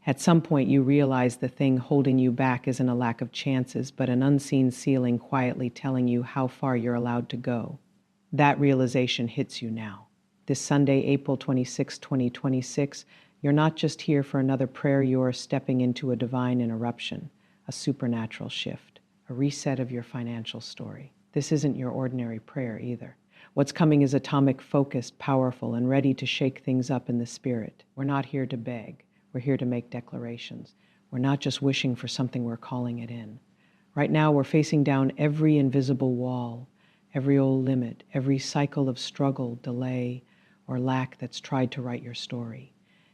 At some point, you realize the thing holding you back isn't a lack of chances, but an unseen ceiling quietly telling you how far you're allowed to go. That realization hits you now. This Sunday, April 26, 2026, you're not just here for another prayer, you're stepping into a divine interruption, a supernatural shift, a reset of your financial story. This isn't your ordinary prayer either. What's coming is atomic, focused, powerful, and ready to shake things up in the spirit. We're not here to beg. We're here to make declarations. We're not just wishing for something, we're calling it in. Right now, we're facing down every invisible wall, every old limit, every cycle of struggle, delay, or lack that's tried to write your story.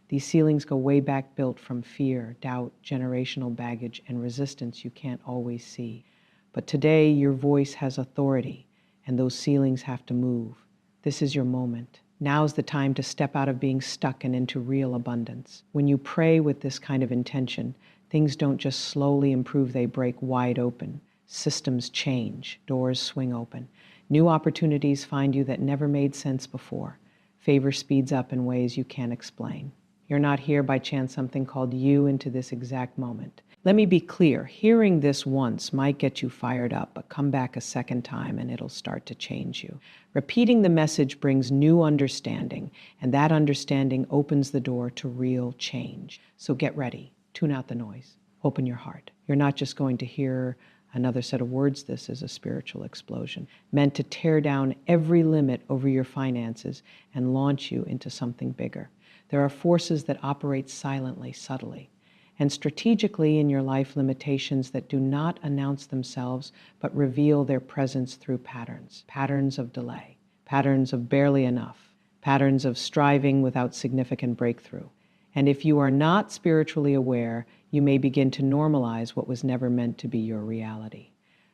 These ceilings go way back, built from fear, doubt, generational baggage, and resistance you can't always see. But today, your voice has authority, and those ceilings have to move. This is your moment. Now's the time to step out of being stuck and into real abundance. When you pray with this kind of intention, things don't just slowly improve, they break wide open. Systems change, doors swing open. New opportunities find you that never made sense before. Favor speeds up in ways you can't explain. You're not here by chance. Something called you into this exact moment. Let me be clear, hearing this once might get you fired up, but come back a second time and it'll start to change you. Repeating the message brings new understanding, and that understanding opens the door to real change. So get ready, tune out the noise, open your heart. You're not just going to hear another set of words. This is a spiritual explosion, meant to tear down every limit over your finances and launch you into something bigger. There are forces that operate silently, subtly, and strategically in your life, limitations that do not announce themselves, but reveal their presence through patterns. Patterns of delay, patterns of barely enough, patterns of striving without significant breakthrough. And if you are not spiritually aware, you may begin to normalize what was never meant to be your reality.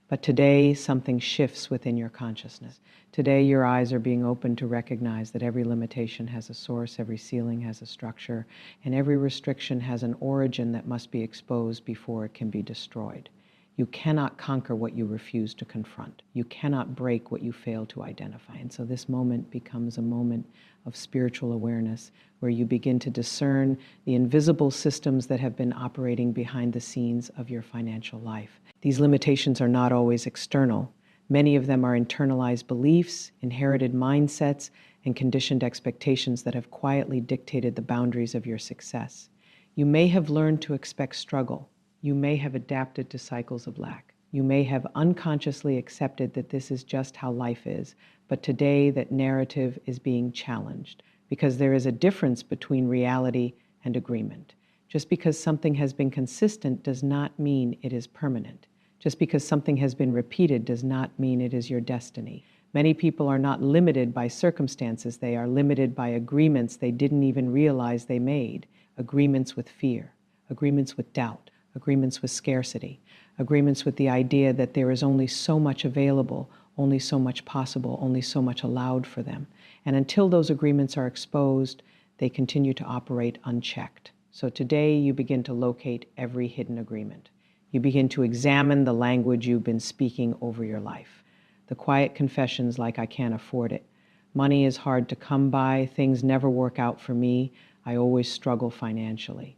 But today, something shifts within your consciousness. Today, your eyes are being opened to recognize that every limitation has a source, every ceiling has a structure, and every restriction has an origin that must be exposed before it can be destroyed. You cannot conquer what you refuse to confront. You cannot break what you fail to identify. And so this moment becomes a moment of spiritual awareness where you begin to discern the invisible systems that have been operating behind the scenes of your financial life. These limitations are not always external. Many of them are internalized beliefs, inherited mindsets, and conditioned expectations that have quietly dictated the boundaries of your success. You may have learned to expect struggle. You may have adapted to cycles of lack. You may have unconsciously accepted that this is just how life is, but today that narrative is being challenged because there is a difference between reality and agreement. Just because something has been consistent does not mean it is permanent. Just because something has been repeated does not mean it is your destiny. Many people are not limited by circumstances. They are limited by agreements they didn't even realize they made. Agreements with fear, agreements with doubt, agreements with scarcity, agreements with the idea that there is only so much available, only so much possible, only so much allowed for them. And until those agreements are exposed, they continue to operate unchecked. So today you begin to locate every hidden agreement. You begin to examine the language you've been speaking over your life. The quiet confessions like, I can't afford it. Money is hard to come by. Things never work out for me. I always struggle financially.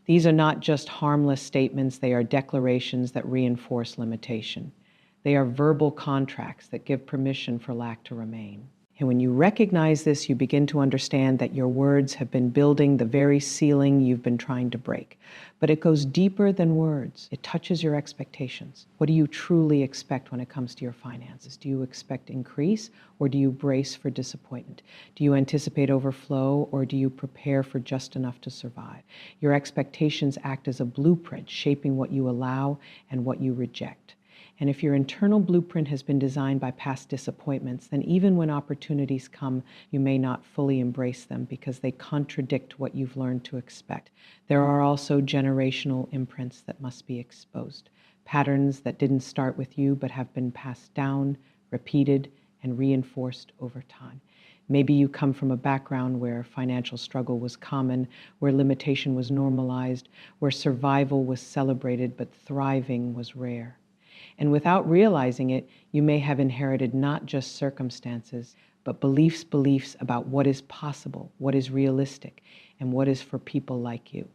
These are not just harmless statements. They are declarations that reinforce limitation. They are verbal contracts that give permission for lack to remain. And when you recognize this, you begin to understand that your words have been building the very ceiling you've been trying to break. But it goes deeper than words. It touches your expectations. What do you truly expect when it comes to your finances? Do you expect increase, or do you brace for disappointment? Do you anticipate overflow, or do you prepare for just enough to survive? Your expectations act as a blueprint, shaping what you allow and what you reject. And if your internal blueprint has been designed by past disappointments, then even when opportunities come, you may not fully embrace them because they contradict what you've learned to expect. There are also generational imprints that must be exposed, patterns that didn't start with you but have been passed down, repeated, and reinforced over time. Maybe you come from a background where financial struggle was common, where limitation was normalized, where survival was celebrated but thriving was rare. And without realizing it, you may have inherited not just circumstances, but beliefs about what is possible, what is realistic, and what is for people like you.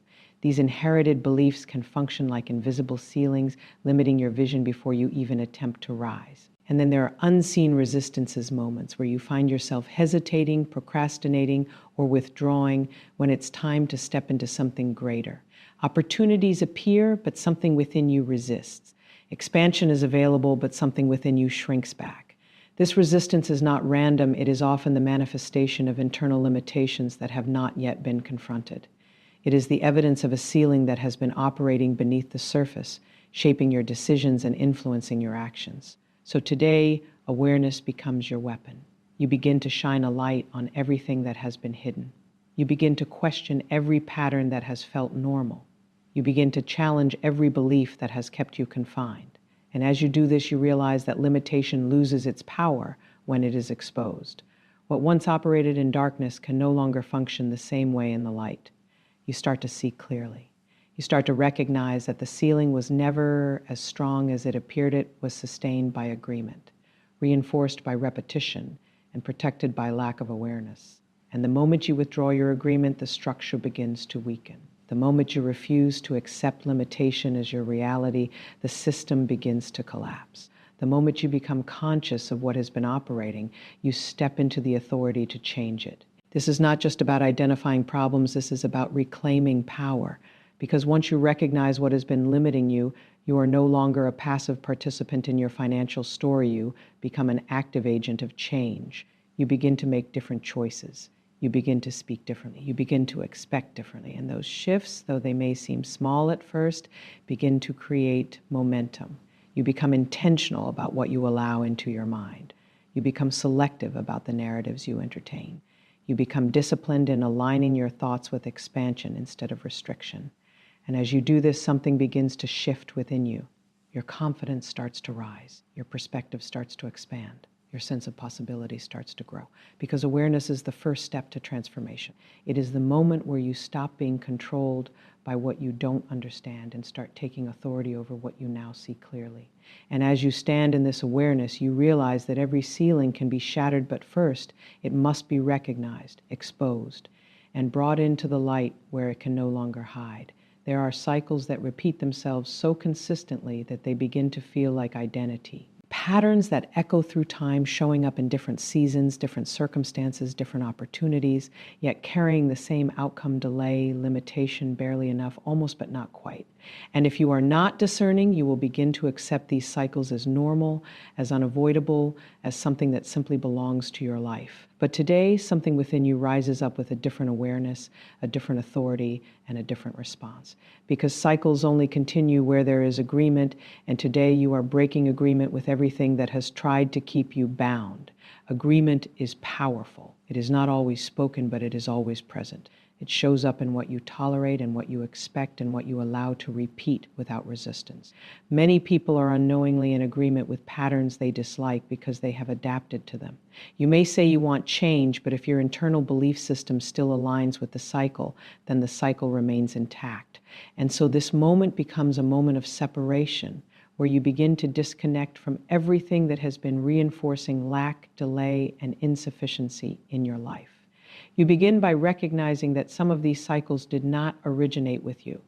These inherited beliefs can function like invisible ceilings, limiting your vision before you even attempt to rise. And then there are unseen resistances moments where you find yourself hesitating, procrastinating, or withdrawing when it's time to step into something greater. Opportunities appear, but something within you resists. Expansion is available, but something within you shrinks back. This resistance is not random. It is often the manifestation of internal limitations that have not yet been confronted. It is the evidence of a ceiling that has been operating beneath the surface, shaping your decisions and influencing your actions. So today, awareness becomes your weapon. You begin to shine a light on everything that has been hidden. You begin to question every pattern that has felt normal. You begin to challenge every belief that has kept you confined. And as you do this, you realize that limitation loses its power when it is exposed. What once operated in darkness can no longer function the same way in the light. You start to see clearly. You start to recognize that the ceiling was never as strong as it appeared. It was sustained by agreement, reinforced by repetition, and protected by lack of awareness. And the moment you withdraw your agreement, the structure begins to weaken. The moment you refuse to accept limitation as your reality, the system begins to collapse. The moment you become conscious of what has been operating, you step into the authority to change it. This is not just about identifying problems, this is about reclaiming power. Because once you recognize what has been limiting you, you are no longer a passive participant in your financial story. You become an active agent of change. You begin to make different choices. You begin to speak differently. You begin to expect differently. And those shifts, though they may seem small at first, begin to create momentum. You become intentional about what you allow into your mind. You become selective about the narratives you entertain. You become disciplined in aligning your thoughts with expansion instead of restriction. And as you do this, something begins to shift within you. Your confidence starts to rise. Your perspective starts to expand. Your sense of possibility starts to grow. Because awareness is the first step to transformation. It is the moment where you stop being controlled by what you don't understand and start taking authority over what you now see clearly. And as you stand in this awareness, you realize that every ceiling can be shattered, but first, it must be recognized, exposed, and brought into the light where it can no longer hide. There are cycles that repeat themselves so consistently that they begin to feel like identity. Patterns that echo through time, showing up in different seasons, different circumstances, different opportunities, yet carrying the same outcome: delay, limitation, barely enough, almost but not quite. And if you are not discerning, you will begin to accept these cycles as normal, as unavoidable, as something that simply belongs to your life. But today, something within you rises up with a different awareness, a different authority, and a different response. Because cycles only continue where there is agreement, and today you are breaking agreement with everything that has tried to keep you bound. Agreement is powerful. It is not always spoken, but it is always present. It shows up in what you tolerate and what you expect and what you allow to repeat without resistance. Many people are unknowingly in agreement with patterns they dislike because they have adapted to them. You may say you want change, but if your internal belief system still aligns with the cycle, then the cycle remains intact. And so this moment becomes a moment of separation, where you begin to disconnect from everything that has been reinforcing lack, delay, and insufficiency in your life. You begin by recognizing that some of these cycles did not originate with you.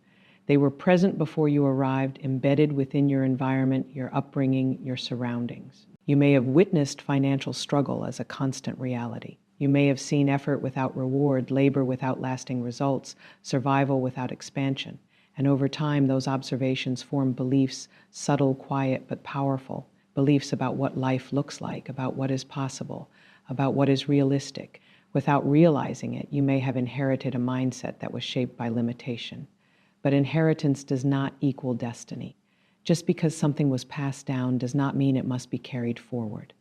They were present before you arrived, embedded within your environment, your upbringing, your surroundings. You may have witnessed financial struggle as a constant reality. You may have seen effort without reward, labor without lasting results, survival without expansion. And over time, those observations form beliefs, subtle, quiet, but powerful. Beliefs about what life looks like, about what is possible, about what is realistic. Without realizing it, you may have inherited a mindset that was shaped by limitation. But inheritance does not equal destiny. Just because something was passed down does not mean it must be carried forward.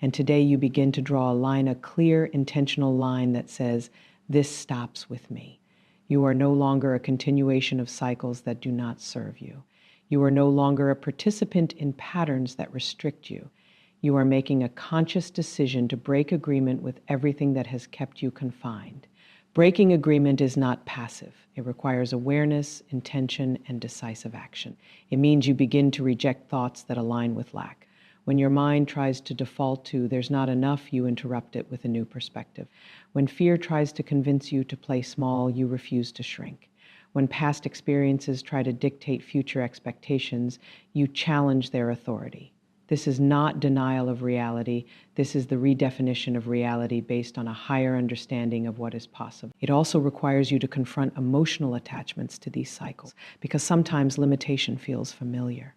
And today you begin to draw a line, a clear, intentional line that says, this stops with me. You are no longer a continuation of cycles that do not serve you. You are no longer a participant in patterns that restrict you. You are making a conscious decision to break agreement with everything that has kept you confined. Breaking agreement is not passive. It requires awareness, intention, and decisive action. It means you begin to reject thoughts that align with lack. When your mind tries to default to "there's not enough," you interrupt it with a new perspective. When fear tries to convince you to play small, you refuse to shrink. When past experiences try to dictate future expectations, you challenge their authority. This is not denial of reality. This is the redefinition of reality based on a higher understanding of what is possible. It also requires you to confront emotional attachments to these cycles, because sometimes limitation feels familiar.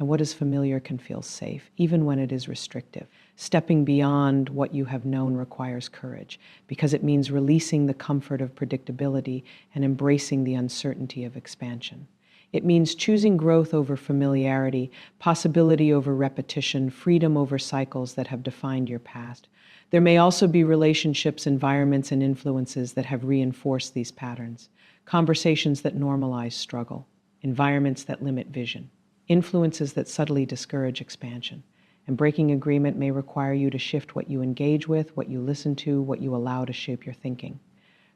And what is familiar can feel safe, even when it is restrictive. Stepping beyond what you have known requires courage, because it means releasing the comfort of predictability and embracing the uncertainty of expansion. It means choosing growth over familiarity, possibility over repetition, freedom over cycles that have defined your past. There may also be relationships, environments, and influences that have reinforced these patterns, conversations that normalize struggle, environments that limit vision, influences that subtly discourage expansion. And breaking agreement may require you to shift what you engage with, what you listen to, what you allow to shape your thinking,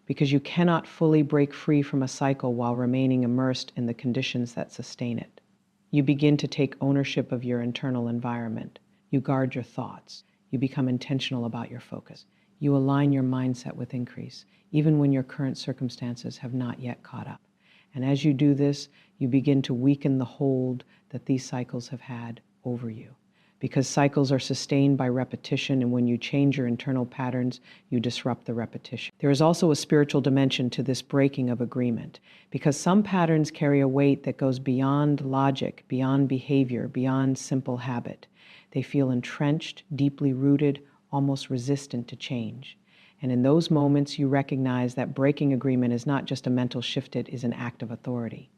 because you cannot fully break free from a cycle while remaining immersed in the conditions that sustain it. You begin to take ownership of your internal environment. You guard your thoughts. You become intentional about your focus. You align your mindset with increase, even when your current circumstances have not yet caught up. And as you do this, you begin to weaken the hold that these cycles have had over you. Because cycles are sustained by repetition, and when you change your internal patterns, you disrupt the repetition. There is also a spiritual dimension to this breaking of agreement, because some patterns carry a weight that goes beyond logic, beyond behavior, beyond simple habit. They feel entrenched, deeply rooted, almost resistant to change. And in those moments, you recognize that breaking agreement is not just a mental shift, it is an act of authority.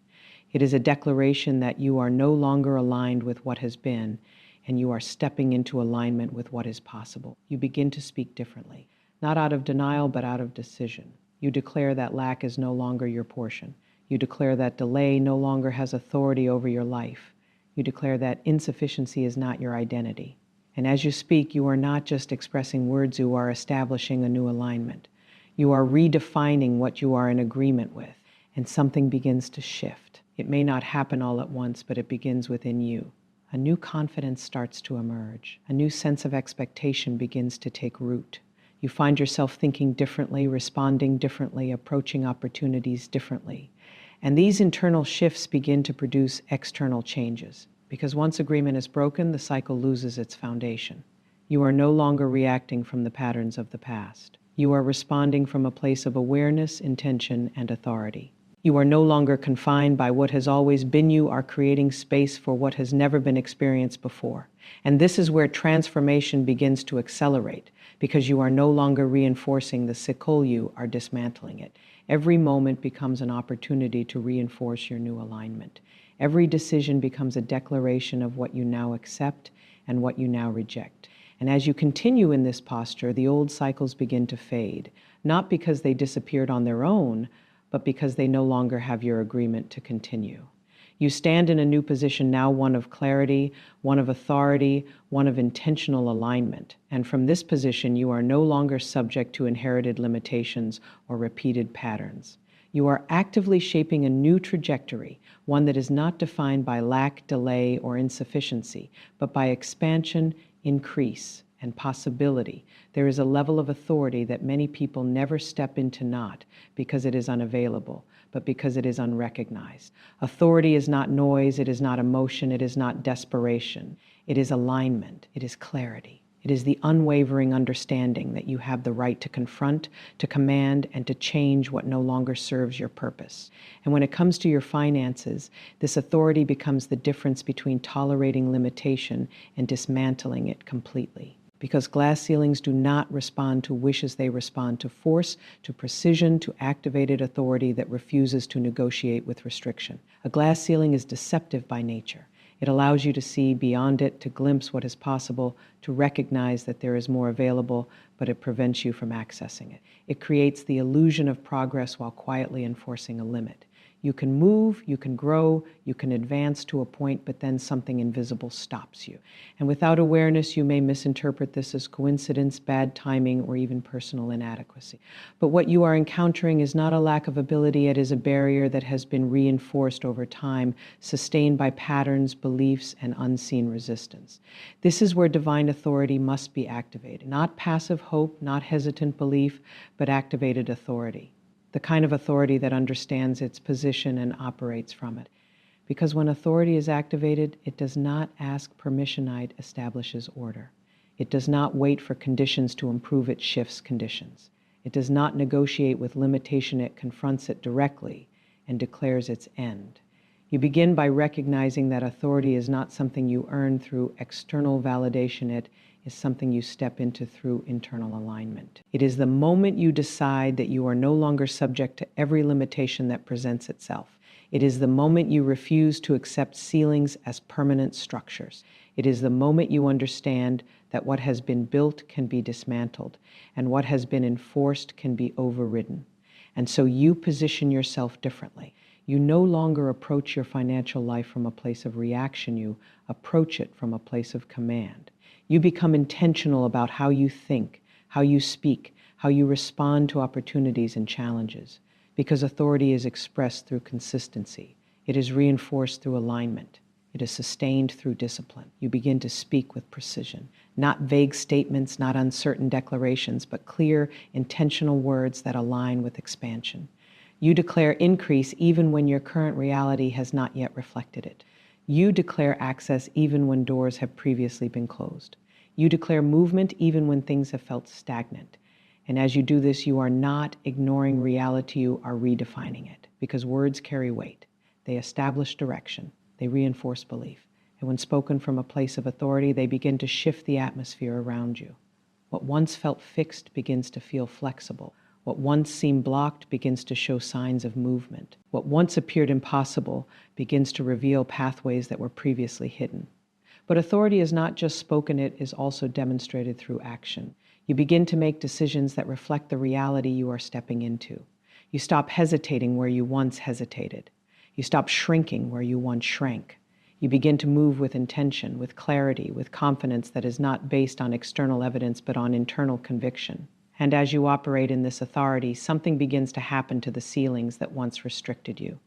It is a declaration that you are no longer aligned with what has been, and you are stepping into alignment with what is possible. You begin to speak differently, not out of denial, but out of decision. You declare that lack is no longer your portion. You declare that delay no longer has authority over your life. You declare that insufficiency is not your identity. And as you speak, you are not just expressing words, you are establishing a new alignment. You are redefining what you are in agreement with, and something begins to shift. It may not happen all at once, but it begins within you. A new confidence starts to emerge. A new sense of expectation begins to take root. You find yourself thinking differently, responding differently, approaching opportunities differently. And these internal shifts begin to produce external changes. Because once agreement is broken, the cycle loses its foundation. You are no longer reacting from the patterns of the past. You are responding from a place of awareness, intention, and authority. You are no longer confined by what has always been. You are creating space for what has never been experienced before. And this is where transformation begins to accelerate, because you are no longer reinforcing the cycle, you are dismantling it. Every moment becomes an opportunity to reinforce your new alignment. Every decision becomes a declaration of what you now accept and what you now reject. And as you continue in this posture, the old cycles begin to fade, not because they disappeared on their own, but because they no longer have your agreement to continue. You stand in a new position now, one of clarity, one of authority, one of intentional alignment. And from this position, you are no longer subject to inherited limitations or repeated patterns. You are actively shaping a new trajectory, one that is not defined by lack, delay, or insufficiency, but by expansion, increase, and possibility. There is a level of authority that many people never step into, not because it is unavailable, but because it is unrecognized. Authority is not noise, it is not emotion, it is not desperation. It is alignment, it is clarity. It is the unwavering understanding that you have the right to confront, to command, and to change what no longer serves your purpose. And when it comes to your finances, this authority becomes the difference between tolerating limitation and dismantling it completely. Because glass ceilings do not respond to wishes, they respond to force, to precision, to activated authority that refuses to negotiate with restriction. A glass ceiling is deceptive by nature. It allows you to see beyond it, to glimpse what is possible, to recognize that there is more available, but it prevents you from accessing it. It creates the illusion of progress while quietly enforcing a limit. You can move, you can grow, you can advance to a point, but then something invisible stops you. And without awareness, you may misinterpret this as coincidence, bad timing, or even personal inadequacy. But what you are encountering is not a lack of ability, it is a barrier that has been reinforced over time, sustained by patterns, beliefs, and unseen resistance. This is where divine authority must be activated. Not passive hope, not hesitant belief, but activated authority. the kind of authority that understands its position and operates from it. Because when authority is activated, it does not ask permission, it establishes order. It does not wait for conditions to improve, it shifts conditions. It does not negotiate with limitation, it confronts it directly and declares its end. You begin by recognizing that authority is not something you earn through external validation, it is something you step into through internal alignment. It is the moment you decide that you are no longer subject to every limitation that presents itself. It is the moment you refuse to accept ceilings as permanent structures. It is the moment you understand that what has been built can be dismantled, and what has been enforced can be overridden. And so you position yourself differently. You no longer approach your financial life from a place of reaction, you approach it from a place of command. You become intentional about how you think, how you speak, how you respond to opportunities and challenges. Because authority is expressed through consistency. It is reinforced through alignment. It is sustained through discipline. You begin to speak with precision. Not vague statements, not uncertain declarations, but clear, intentional words that align with expansion. You declare increase even when your current reality has not yet reflected it. You declare access even when doors have previously been closed. You declare movement even when things have felt stagnant. And as you do this, you are not ignoring reality, you are redefining it, because words carry weight. They establish direction. They reinforce belief. And when spoken from a place of authority, they begin to shift the atmosphere around you. What once felt fixed begins to feel flexible. What once seemed blocked begins to show signs of movement. What once appeared impossible begins to reveal pathways that were previously hidden. But authority is not just spoken, it is also demonstrated through action. You begin to make decisions that reflect the reality you are stepping into. You stop hesitating where you once hesitated. You stop shrinking where you once shrank. You begin to move with intention, with clarity, with confidence that is not based on external evidence but on internal conviction. And as you operate in this authority, something begins to happen to the ceilings that once restricted you.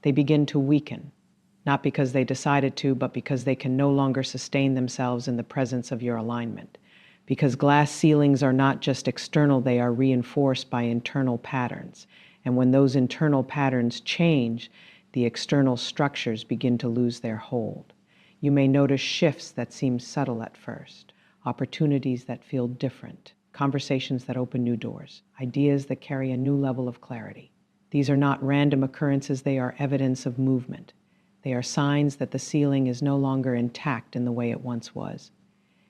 They begin to weaken, not because they decided to, but because they can no longer sustain themselves in the presence of your alignment. Because glass ceilings are not just external, they are reinforced by internal patterns. And when those internal patterns change, the external structures begin to lose their hold. You may notice shifts that seem subtle at first, opportunities that feel different, conversations that open new doors, ideas that carry a new level of clarity. These are not random occurrences, they are evidence of movement. They are signs that the ceiling is no longer intact in the way it once was.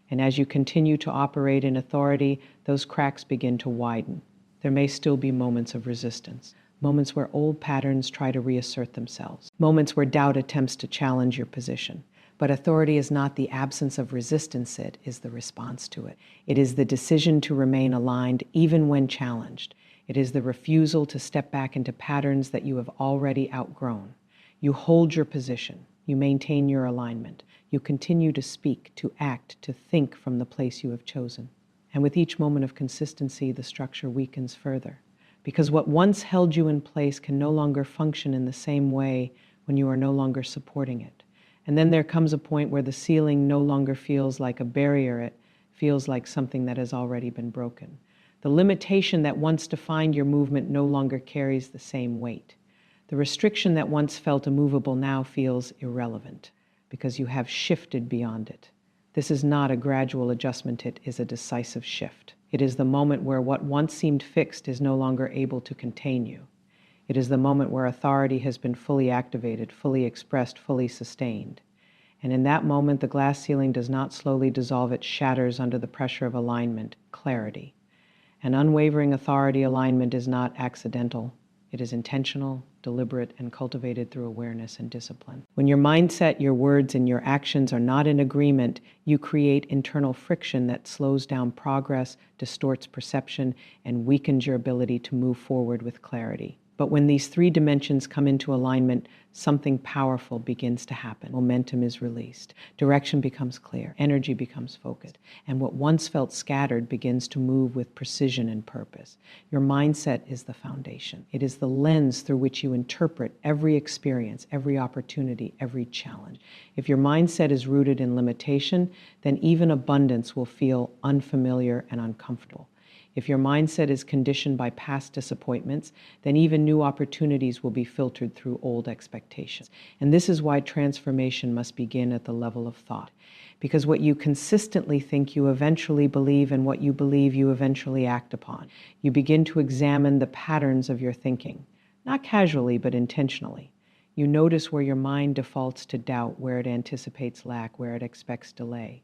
And as you continue to operate in authority, those cracks begin to widen. There may still be moments of resistance, moments where old patterns try to reassert themselves, moments where doubt attempts to challenge your position. But authority is not the absence of resistance, it is the response to it. It is the decision to remain aligned even when challenged. It is the refusal to step back into patterns that you have already outgrown. You hold your position. You maintain your alignment. You continue to speak, to act, to think from the place you have chosen. And with each moment of consistency, the structure weakens further. Because what once held you in place can no longer function in the same way when you are no longer supporting it. And then there comes a point where the ceiling no longer feels like a barrier, it feels like something that has already been broken. The limitation that once defined your movement no longer carries the same weight. The restriction that once felt immovable now feels irrelevant, because you have shifted beyond it. This is not a gradual adjustment, it is a decisive shift. It is the moment where what once seemed fixed is no longer able to contain you. It is the moment where authority has been fully activated, fully expressed, fully sustained. And in that moment, the glass ceiling does not slowly dissolve, it shatters under the pressure of alignment, clarity. An unwavering authority alignment is not accidental. It is intentional, deliberate, and cultivated through awareness and discipline. When your mindset, your words, and your actions are not in agreement, you create internal friction that slows down progress, distorts perception, and weakens your ability to move forward with clarity. But when these three dimensions come into alignment, something powerful begins to happen. Momentum is released. Direction becomes clear. Energy becomes focused. And what once felt scattered begins to move with precision and purpose. Your mindset is the foundation. It is the lens through which you interpret every experience, every opportunity, every challenge. If your mindset is rooted in limitation, then even abundance will feel unfamiliar and uncomfortable. If your mindset is conditioned by past disappointments, then even new opportunities will be filtered through old expectations. And this is why transformation must begin at the level of thought. Because what you consistently think, you eventually believe, and what you believe, you eventually act upon. You begin to examine the patterns of your thinking, not casually, but intentionally. You notice where your mind defaults to doubt, where it anticipates lack, where it expects delay.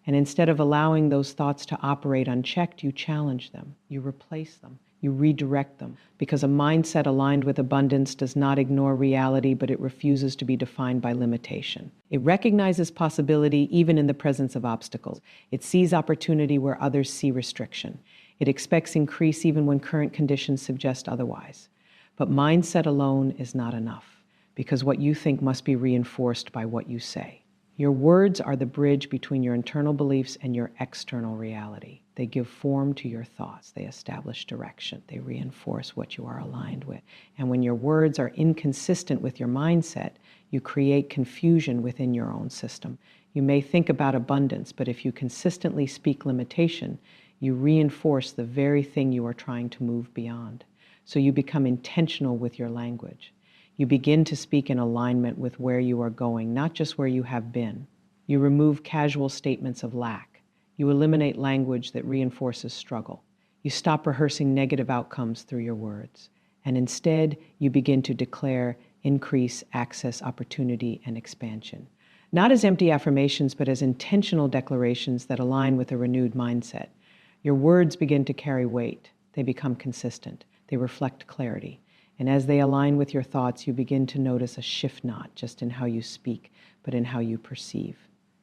And instead of allowing those thoughts to operate unchecked, you challenge them, you replace them, you redirect them, because a mindset aligned with abundance does not ignore reality, but it refuses to be defined by limitation. It recognizes possibility even in the presence of obstacles. It sees opportunity where others see restriction. It expects increase even when current conditions suggest otherwise. But mindset alone is not enough, because what you think must be reinforced by what you say. Your words are the bridge between your internal beliefs and your external reality. They give form to your thoughts. They establish direction. They reinforce what you are aligned with. And when your words are inconsistent with your mindset, you create confusion within your own system. You may think about abundance, but if you consistently speak limitation, you reinforce the very thing you are trying to move beyond. So you become intentional with your language. You begin to speak in alignment with where you are going, not just where you have been. You remove casual statements of lack. You eliminate language that reinforces struggle. You stop rehearsing negative outcomes through your words. And instead, you begin to declare increase, access, opportunity, and expansion. Not as empty affirmations, but as intentional declarations that align with a renewed mindset. Your words begin to carry weight. They become consistent. They reflect clarity. And as they align with your thoughts, you begin to notice a shift not just in how you speak, but in how you perceive,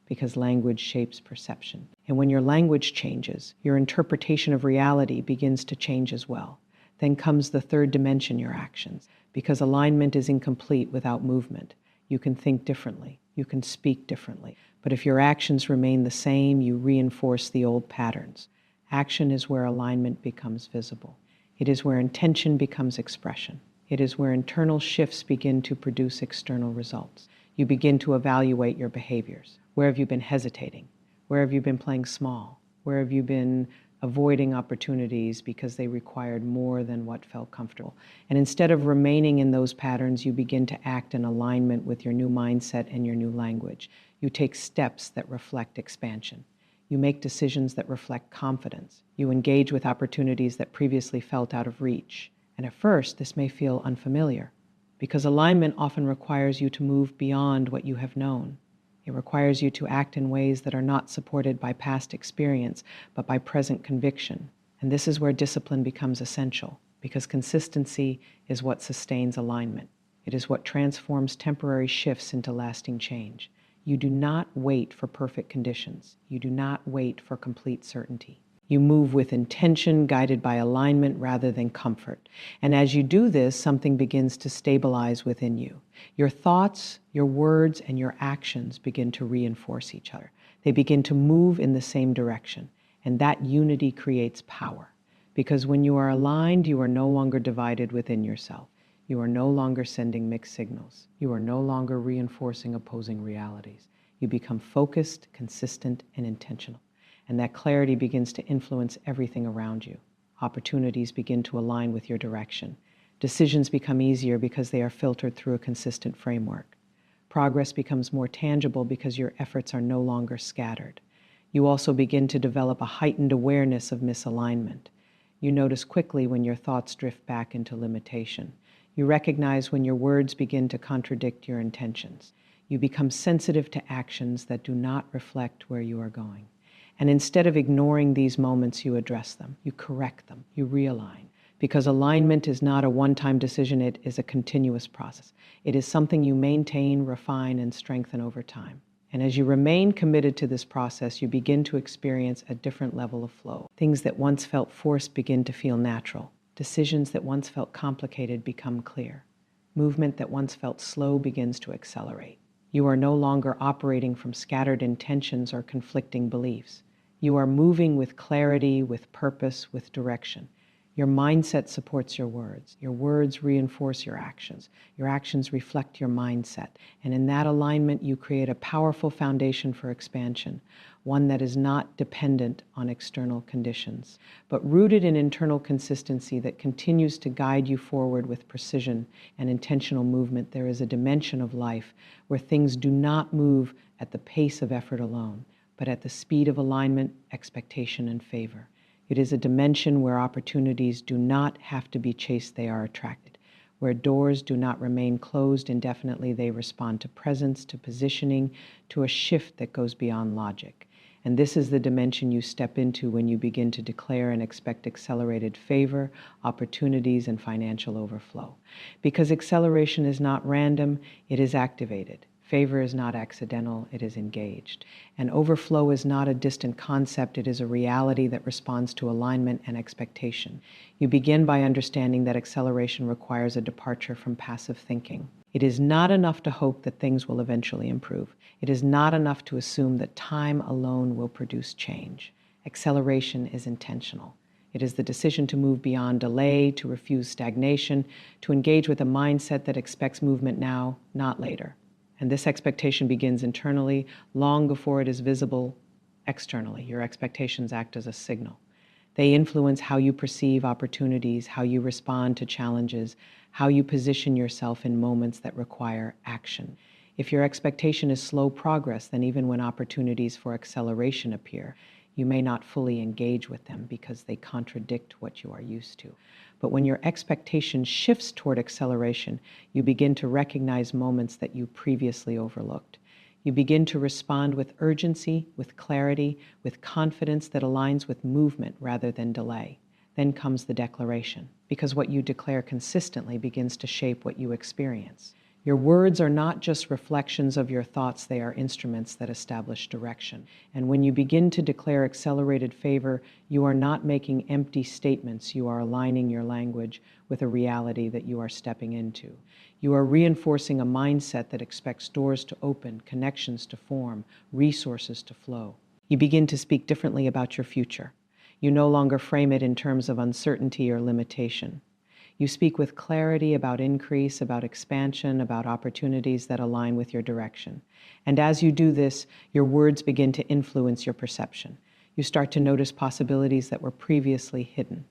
because language shapes perception. And when your language changes, your interpretation of reality begins to change as well. Then comes the third dimension, your actions, because alignment is incomplete without movement. You can think differently, you can speak differently, but if your actions remain the same, you reinforce the old patterns. Action is where alignment becomes visible. It is where intention becomes expression. It is where internal shifts begin to produce external results. You begin to evaluate your behaviors. Where have you been hesitating? Where have you been playing small? Where have you been avoiding opportunities because they required more than what felt comfortable? And instead of remaining in those patterns, you begin to act in alignment with your new mindset and your new language. You take steps that reflect expansion. You make decisions that reflect confidence. You engage with opportunities that previously felt out of reach. And at first, this may feel unfamiliar, because alignment often requires you to move beyond what you have known. It requires you to act in ways that are not supported by past experience, but by present conviction. And this is where discipline becomes essential, because consistency is what sustains alignment. It is what transforms temporary shifts into lasting change. You do not wait for perfect conditions. You do not wait for complete certainty. You move with intention, guided by alignment rather than comfort. And as you do this, something begins to stabilize within you. Your thoughts, your words, and your actions begin to reinforce each other. They begin to move in the same direction. And that unity creates power. Because when you are aligned, you are no longer divided within yourself. You are no longer sending mixed signals. You are no longer reinforcing opposing realities. You become focused, consistent, and intentional. And that clarity begins to influence everything around you. Opportunities begin to align with your direction. Decisions become easier because they are filtered through a consistent framework. Progress becomes more tangible because your efforts are no longer scattered. You also begin to develop a heightened awareness of misalignment. You notice quickly when your thoughts drift back into limitation. You recognize when your words begin to contradict your intentions. You become sensitive to actions that do not reflect where you are going. And instead of ignoring these moments, you address them, you correct them, you realign. Because alignment is not a one-time decision, it is a continuous process. It is something you maintain, refine, and strengthen over time. And as you remain committed to this process, you begin to experience a different level of flow. Things that once felt forced begin to feel natural. Decisions that once felt complicated become clear. Movement that once felt slow begins to accelerate. You are no longer operating from scattered intentions or conflicting beliefs. You are moving with clarity, with purpose, with direction. Your mindset supports your words. Your words reinforce your actions. Your actions reflect your mindset. And in that alignment, you create a powerful foundation for expansion, one that is not dependent on external conditions, but rooted in internal consistency that continues to guide you forward with precision and intentional movement. There is a dimension of life where things do not move at the pace of effort alone, but at the speed of alignment, expectation, and favor. It is a dimension where opportunities do not have to be chased, they are attracted. Where doors do not remain closed indefinitely, they respond to presence, to positioning, to a shift that goes beyond logic. And this is the dimension you step into when you begin to declare and expect accelerated favor, opportunities, and financial overflow. Because acceleration is not random, it is activated. Favor is not accidental, it is engaged. And overflow is not a distant concept, it is a reality that responds to alignment and expectation. You begin by understanding that acceleration requires a departure from passive thinking. It is not enough to hope that things will eventually improve. It is not enough to assume that time alone will produce change. Acceleration is intentional. It is the decision to move beyond delay, to refuse stagnation, to engage with a mindset that expects movement now, not later. And this expectation begins internally, long before it is visible externally. Your expectations act as a signal. They influence how you perceive opportunities, how you respond to challenges, how you position yourself in moments that require action. If your expectation is slow progress, then even when opportunities for acceleration appear, you may not fully engage with them because they contradict what you are used to. But when your expectation shifts toward acceleration, you begin to recognize moments that you previously overlooked. You begin to respond with urgency, with clarity, with confidence that aligns with movement rather than delay. Then comes the declaration, because what you declare consistently begins to shape what you experience. Your words are not just reflections of your thoughts, they are instruments that establish direction. And when you begin to declare accelerated favor, you are not making empty statements, you are aligning your language with a reality that you are stepping into. You are reinforcing a mindset that expects doors to open, connections to form, resources to flow. You begin to speak differently about your future. You no longer frame it in terms of uncertainty or limitation. You speak with clarity about increase, about expansion, about opportunities that align with your direction. And as you do this, your words begin to influence your perception. You start to notice possibilities that were previously hidden.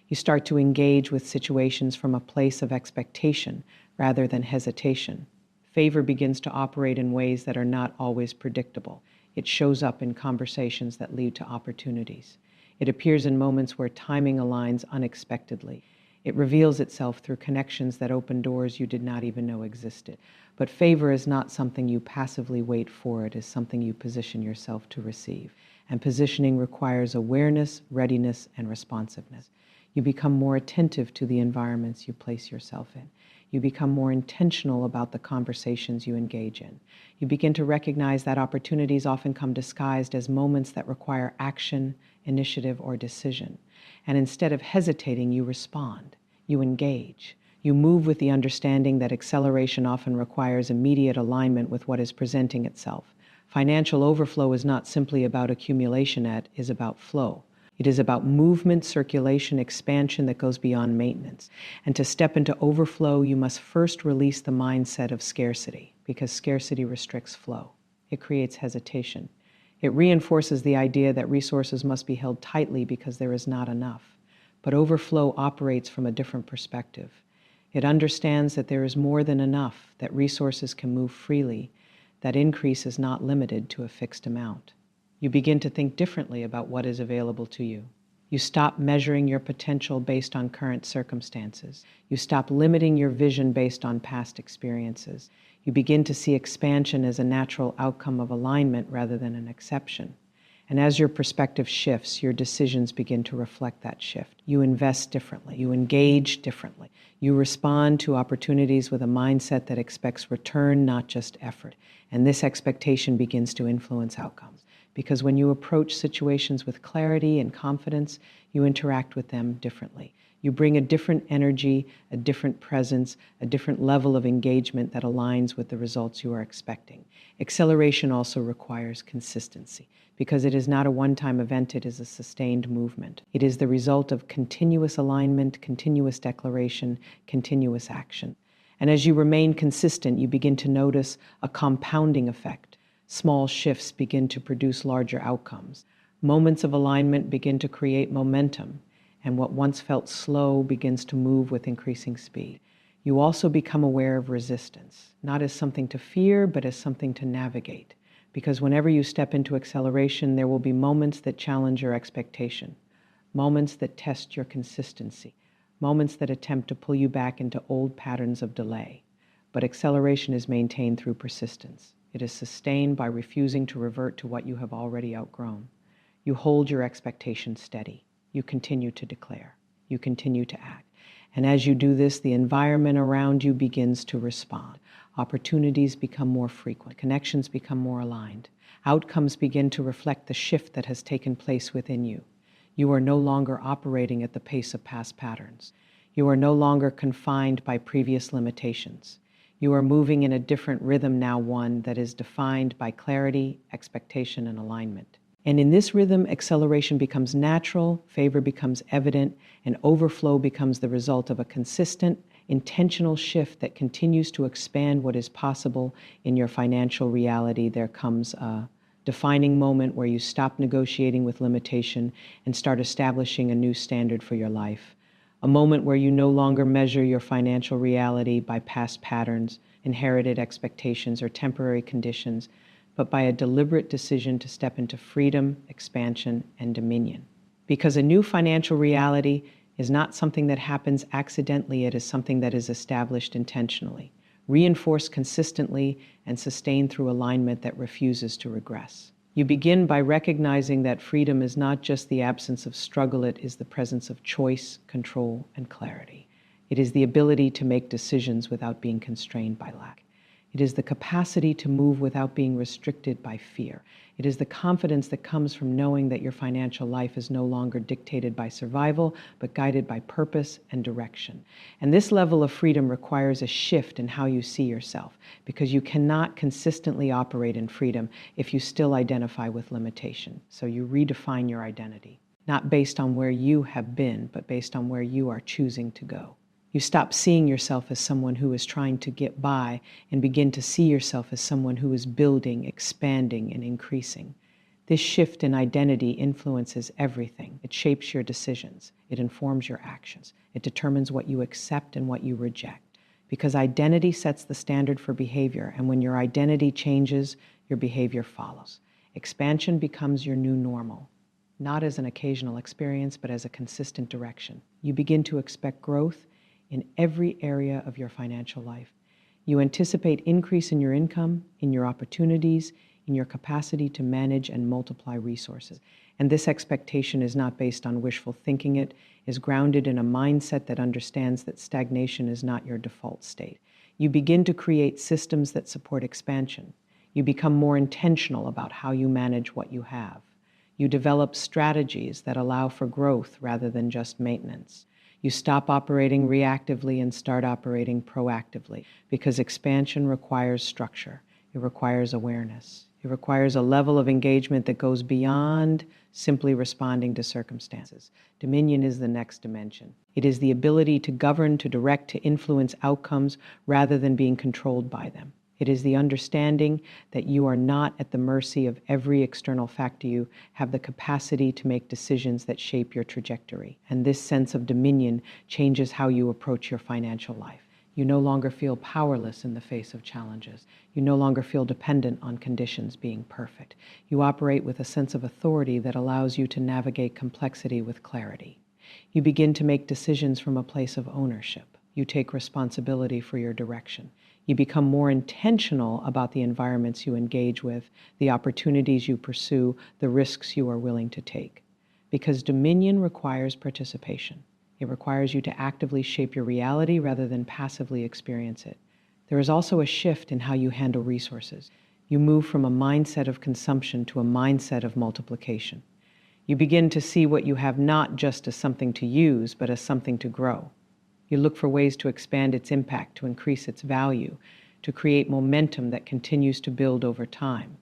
You start to engage with situations from a place of expectation rather than hesitation. Favor begins to operate in ways that are not always predictable. It shows up in conversations that lead to opportunities. It appears in moments where timing aligns unexpectedly. It reveals itself through connections that open doors you did not even know existed. But favor is not something you passively wait for. It is something you position yourself to receive. And positioning requires awareness, readiness, and responsiveness. You become more attentive to the environments you place yourself in. You become more intentional about the conversations you engage in. You begin to recognize that opportunities often come disguised as moments that require action, initiative, or decision. And instead of hesitating, you respond, you engage. You move with the understanding that acceleration often requires immediate alignment with what is presenting itself. Financial overflow is not simply about accumulation, it is about flow. It is about movement, circulation, expansion that goes beyond maintenance. And to step into overflow, you must first release the mindset of scarcity, because scarcity restricts flow. It creates hesitation. It reinforces the idea that resources must be held tightly because there is not enough. But overflow operates from a different perspective. It understands that there is more than enough, that resources can move freely, that increase is not limited to a fixed amount. You begin to think differently about what is available to you. You stop measuring your potential based on current circumstances. You stop limiting your vision based on past experiences. You begin to see expansion as a natural outcome of alignment rather than an exception. And as your perspective shifts, your decisions begin to reflect that shift. You invest differently. You engage differently. You respond to opportunities with a mindset that expects return, not just effort. And this expectation begins to influence outcomes. Because when you approach situations with clarity and confidence, you interact with them differently. You bring a different energy, a different presence, a different level of engagement that aligns with the results you are expecting. Acceleration also requires consistency because it is not a one-time event, it is a sustained movement. It is the result of continuous alignment, continuous declaration, continuous action. And as you remain consistent, you begin to notice a compounding effect. Small shifts begin to produce larger outcomes. Moments of alignment begin to create momentum, and what once felt slow begins to move with increasing speed. You also become aware of resistance, not as something to fear, but as something to navigate. Because whenever you step into acceleration, there will be moments that challenge your expectation, moments that test your consistency, moments that attempt to pull you back into old patterns of delay. But acceleration is maintained through persistence. It is sustained by refusing to revert to what you have already outgrown. You hold your expectations steady. You continue to declare. You continue to act. And as you do this, the environment around you begins to respond. Opportunities become more frequent. Connections become more aligned. Outcomes begin to reflect the shift that has taken place within you. You are no longer operating at the pace of past patterns. You are no longer confined by previous limitations. You are moving in a different rhythm now, one that is defined by clarity, expectation, and alignment. And in this rhythm, acceleration becomes natural, favor becomes evident, and overflow becomes the result of a consistent, intentional shift that continues to expand what is possible in your financial reality. There comes a defining moment where you stop negotiating with limitation and start establishing a new standard for your life. A moment where you no longer measure your financial reality by past patterns, inherited expectations, or temporary conditions, but by a deliberate decision to step into freedom, expansion, and dominion. Because a new financial reality is not something that happens accidentally, it is something that is established intentionally, reinforced consistently, and sustained through alignment that refuses to regress. You begin by recognizing that freedom is not just the absence of struggle, it is the presence of choice, control, and clarity. It is the ability to make decisions without being constrained by lack. It is the capacity to move without being restricted by fear. It is the confidence that comes from knowing that your financial life is no longer dictated by survival, but guided by purpose and direction. And this level of freedom requires a shift in how you see yourself, because you cannot consistently operate in freedom if you still identify with limitation. So you redefine your identity, not based on where you have been, but based on where you are choosing to go. You stop seeing yourself as someone who is trying to get by and begin to see yourself as someone who is building, expanding, and increasing. This shift in identity influences everything. It shapes your decisions. It informs your actions. It determines what you accept and what you reject. Because identity sets the standard for behavior, and when your identity changes, your behavior follows. Expansion becomes your new normal, not as an occasional experience, but as a consistent direction. You begin to expect growth in every area of your financial life. You anticipate increase in your income, in your opportunities, in your capacity to manage and multiply resources. And this expectation is not based on wishful thinking. It is grounded in a mindset that understands that stagnation is not your default state. You begin to create systems that support expansion. You become more intentional about how you manage what you have. You develop strategies that allow for growth rather than just maintenance. You stop operating reactively and start operating proactively, because expansion requires structure. It requires awareness. It requires a level of engagement that goes beyond simply responding to circumstances. Dominion is the next dimension. It is the ability to govern, to direct, to influence outcomes rather than being controlled by them. It is the understanding that you are not at the mercy of every external factor. You have the capacity to make decisions that shape your trajectory. And this sense of dominion changes how you approach your financial life. You no longer feel powerless in the face of challenges. You no longer feel dependent on conditions being perfect. You operate with a sense of authority that allows you to navigate complexity with clarity. You begin to make decisions from a place of ownership. You take responsibility for your direction. You become more intentional about the environments you engage with, the opportunities you pursue, the risks you are willing to take. Because dominion requires participation. It requires you to actively shape your reality rather than passively experience it. There is also a shift in how you handle resources. You move from a mindset of consumption to a mindset of multiplication. You begin to see what you have not just as something to use, but as something to grow. You look for ways to expand its impact, to increase its value, to create momentum that continues to build over time.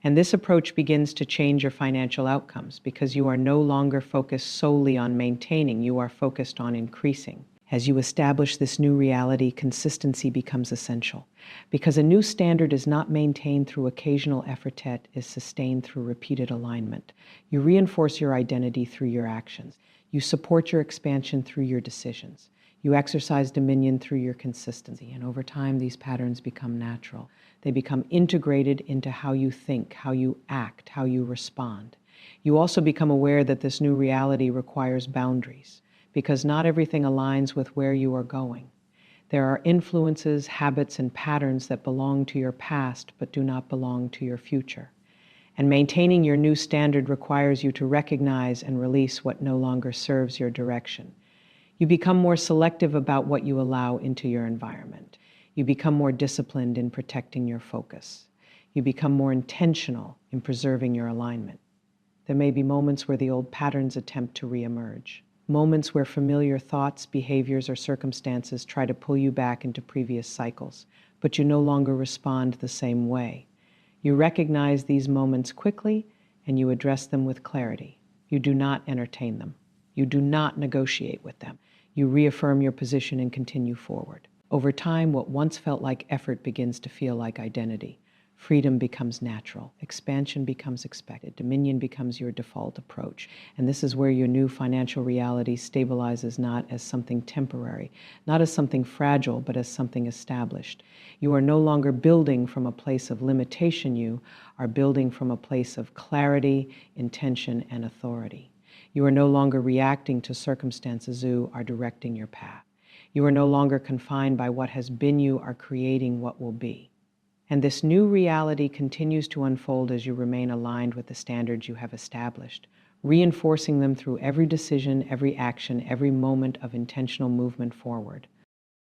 And this approach begins to change your financial outcomes because you are no longer focused solely on maintaining, you are focused on increasing. As you establish this new reality, consistency becomes essential because a new standard is not maintained through occasional effort, it is sustained through repeated alignment. You reinforce your identity through your actions. You support your expansion through your decisions. You exercise dominion through your consistency, and over time, these patterns become natural. They become integrated into how you think, how you act, how you respond. You also become aware that this new reality requires boundaries, because not everything aligns with where you are going. There are influences, habits, and patterns that belong to your past but do not belong to your future. And maintaining your new standard requires you to recognize and release what no longer serves your direction. You become more selective about what you allow into your environment. You become more disciplined in protecting your focus. You become more intentional in preserving your alignment. There may be moments where the old patterns attempt to reemerge. Moments where familiar thoughts, behaviors, or circumstances try to pull you back into previous cycles, but you no longer respond the same way. You recognize these moments quickly and you address them with clarity. You do not entertain them. You do not negotiate with them. You reaffirm your position and continue forward. Over time, what once felt like effort begins to feel like identity. Freedom becomes natural. Expansion becomes expected. Dominion becomes your default approach. And this is where your new financial reality stabilizes not as something temporary, not as something fragile, but as something established. You are no longer building from a place of limitation. You are building from a place of clarity, intention, and authority. You are no longer reacting to circumstances. You are directing your path. You are no longer confined by what has been. You are creating what will be. And this new reality continues to unfold as you remain aligned with the standards you have established, reinforcing them through every decision, every action, every moment of intentional movement forward.